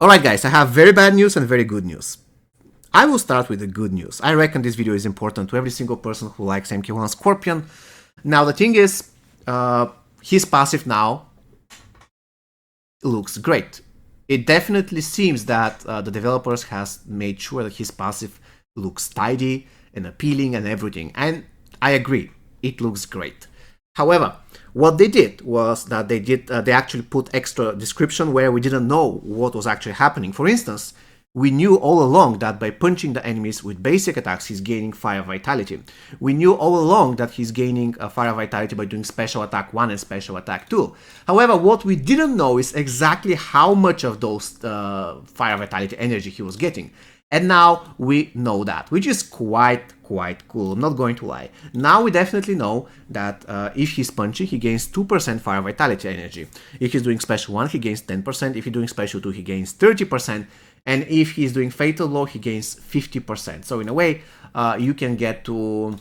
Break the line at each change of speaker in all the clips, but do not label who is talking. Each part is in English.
Alright guys, I have very bad news and very good news. I will start with the good news. I reckon this video is important to every single person who likes MK1 Scorpion. Now the thing is, his passive now looks great. It definitely seems that the developers has made sure that his passive looks tidy and appealing and everything. And I agree, it looks great. However, what they did was that they actually put extra description where we didn't know what was actually happening. For instance, we knew all along that by punching the enemies with basic attacks, he's gaining fire vitality. We knew all along that he's gaining fire vitality by doing special attack 1 and special attack 2. However, what we didn't know is exactly how much of those fire vitality energy he was getting. And now we know that, which is quite cool, I'm not going to lie. Now we definitely know that if he's punching, he gains 2% fire vitality energy. If he's doing special 1, he gains 10%. If he's doing special 2, he gains 30%. And if he's doing fatal blow, he gains 50%. So in a way, you can get to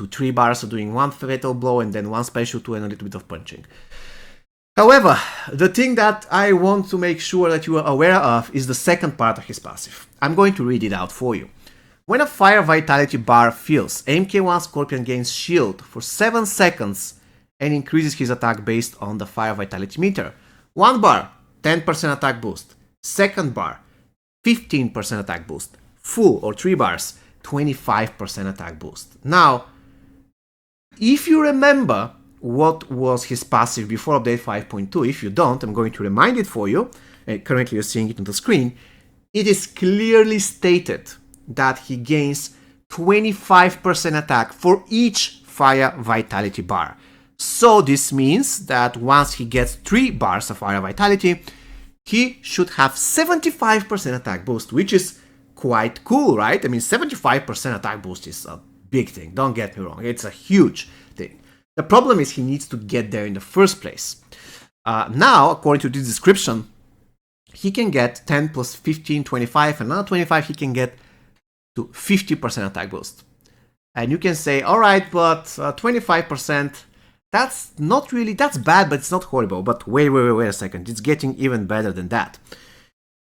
3 bars of doing 1 fatal blow and then 1 special 2 and a little bit of punching. However, the thing that I want to make sure that you are aware of is the second part of his passive. I'm going to read it out for you. When a fire vitality bar fills, MK1 Scorpion gains shield for 7 seconds and increases his attack based on the fire vitality meter. 1 bar, 10% attack boost. Second bar, 15% attack boost. Full or 3 bars, 25% attack boost. Now, if you remember what was his passive before update 5.2, if you don't, I'm going to remind it for you. Currently you're seeing it on the screen. It is clearly stated that he gains 25% attack for each fire vitality bar. So this means that once he gets 3 bars of fire vitality, he should have 75% attack boost, which is quite cool, right? I mean, 75% attack boost is a big thing, don't get me wrong, it's a huge thing. The problem is he needs to get there in the first place. Now, according to this description, he can get 10 plus 15, 25, and another 25 he can get to 50% attack boost. And you can say, alright, but 25%, that's not really, that's bad, but it's not horrible. But wait a second, it's getting even better than that.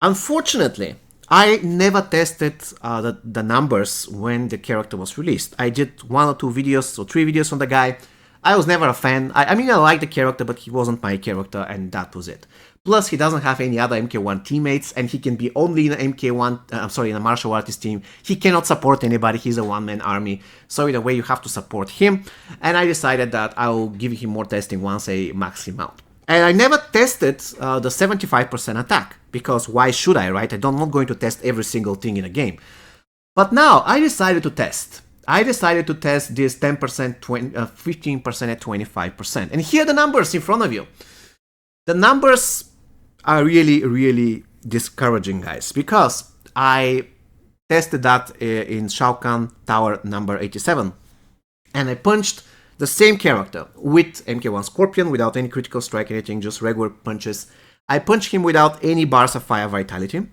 Unfortunately, I never tested the numbers when the character was released. I did 1 or 2 videos or 3 videos on the guy. I was never a fan. I mean, I liked the character, but he wasn't my character, and that was it. Plus, he doesn't have any other MK1 teammates, and he can be only in an MK1, in a martial artist team. He cannot support anybody, he's a one-man army. So in a way, you have to support him. And I decided that I will give him more testing once I max him out. And I never tested the 75% attack, because why should I, right? I'm not going to test every single thing in a game. But now, I decided to test. I decided to test this 10%, 15% at 25%. And here are the numbers in front of you. The numbers are really discouraging, guys, because I tested that in Shao Kahn Tower number 87. And I punched the same character with MK1 Scorpion without any critical strike, anything, just regular punches. I punched him without any bars of fire vitality.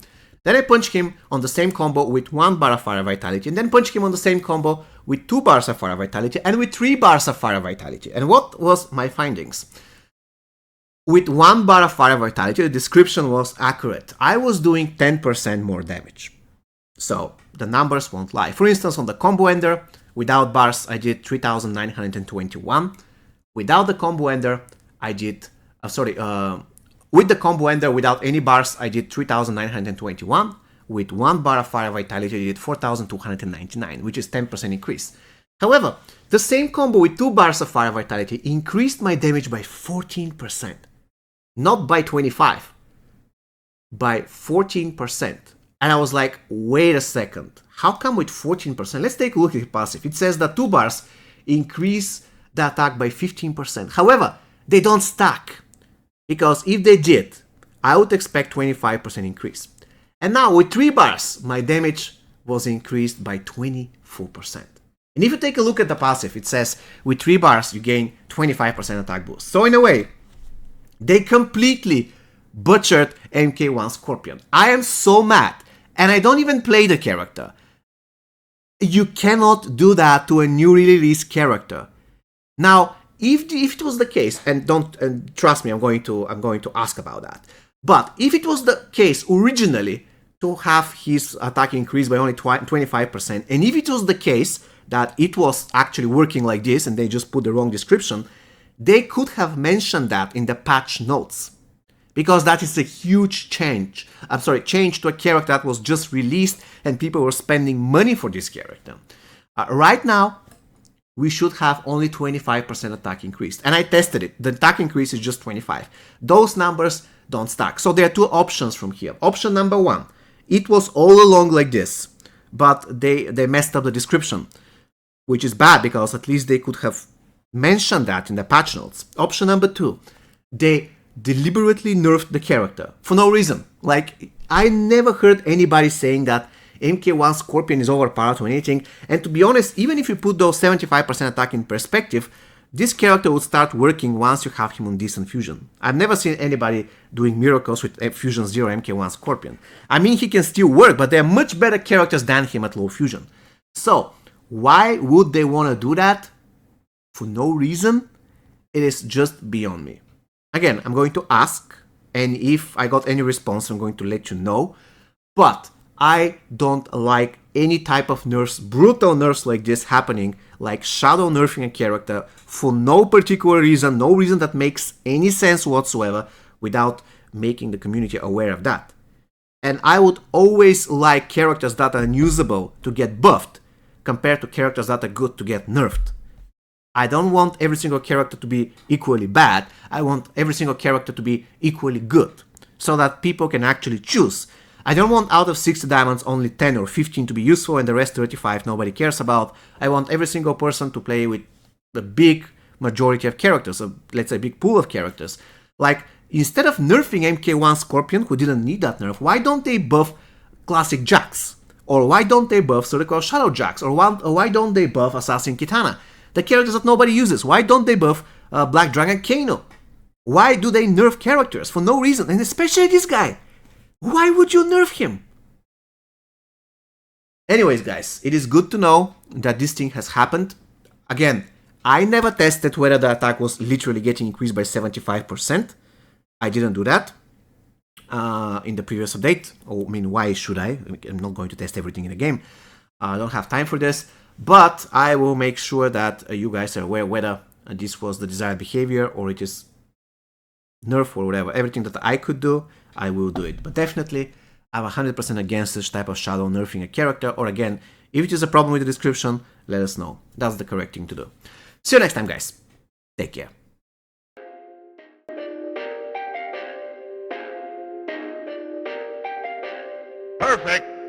Then I punch him on the same combo with 1 bar of fire vitality, and then punch him on the same combo with 2 bars of fire vitality and with 3 bars of fire vitality. And what was my findings? With 1 bar of fire vitality, the description was accurate. I was doing 10% more damage. So the numbers won't lie. For instance, on the combo ender, without bars, I did 3,921. Without the combo ender, I did, with the combo ender, without any bars, I did 3,921. With 1 bar of fire vitality, I did 4,299, which is 10% increase. However, the same combo with 2 bars of fire vitality increased my damage by 14%. Not by 25, by 14%. And I was like, wait a second, how come with 14%? Let's take a look at the passive. It says that 2 bars increase the attack by 15%. However, they don't stack. Because if they did, I would expect 25% increase. And now with 3 bars, my damage was increased by 24%. And if you take a look at the passive, it says with 3 bars, you gain 25% attack boost. So in a way, they completely butchered MK1 Scorpion. I am so mad, and I don't even play the character. You cannot do that to a newly released character. Now, if it was the case, and trust me, I'm going to ask about that. But if it was the case originally to have his attack increased by only 25%, and if it was the case that it was actually working like this and they just put the wrong description, they could have mentioned that in the patch notes. Because that is a huge change. Change to a character that was just released and people were spending money for this character. Right now, we should have only 25% attack increased. And I tested it. The attack increase is just 25. Those numbers don't stack. So there are two options from here. Option number one, it was all along like this, but they messed up the description, which is bad because at least they could have mentioned that in the patch notes. Option number two, they deliberately nerfed the character for no reason. Like, I never heard anybody saying that MK1 Scorpion is overpowered or anything, and to be honest, even if you put those 75% attack in perspective, this character would start working once you have him on decent fusion. I've never seen anybody doing miracles with Fusion 0 MK1 Scorpion. I mean, he can still work, but there are much better characters than him at low fusion. So, why would they want to do that? For no reason? It is just beyond me. Again, I'm going to ask, and if I got any response, I'm going to let you know. But I don't like any type of nerfs, brutal nerfs like this happening, like shadow nerfing a character for no particular reason, no reason that makes any sense whatsoever, without making the community aware of that. And I would always like characters that are unusable to get buffed, compared to characters that are good to get nerfed. I don't want every single character to be equally bad, I want every single character to be equally good, so that people can actually choose. I don't want out of 60 diamonds only 10 or 15 to be useful and the rest 35 nobody cares about. I want every single person to play with the big majority of characters, so let's say a big pool of characters. Like, instead of nerfing MK1 Scorpion, who didn't need that nerf, why don't they buff Classic Jax? Or why don't they buff Surgical Shadow Jax? Or why don't they buff Assassin Kitana? The characters that nobody uses. Why don't they buff Black Dragon Kano? Why do they nerf characters for no reason? And especially this guy. Why would you nerf him? Anyways, guys, it is good to know that this thing has happened. Again, I never tested whether the attack was literally getting increased by 75%. I didn't do that in the previous update. I mean, why should I? I'm not going to test everything in the game. I don't have time for this. But I will make sure that you guys are aware whether this was the desired behavior or it is nerf or whatever. Everything that I could do, I will do it. But definitely, I'm 100% against this type of shadow nerfing a character. Or again, if it is a problem with the description, let us know. That's the correct thing to do. See you next time, guys. Take care.
Perfect.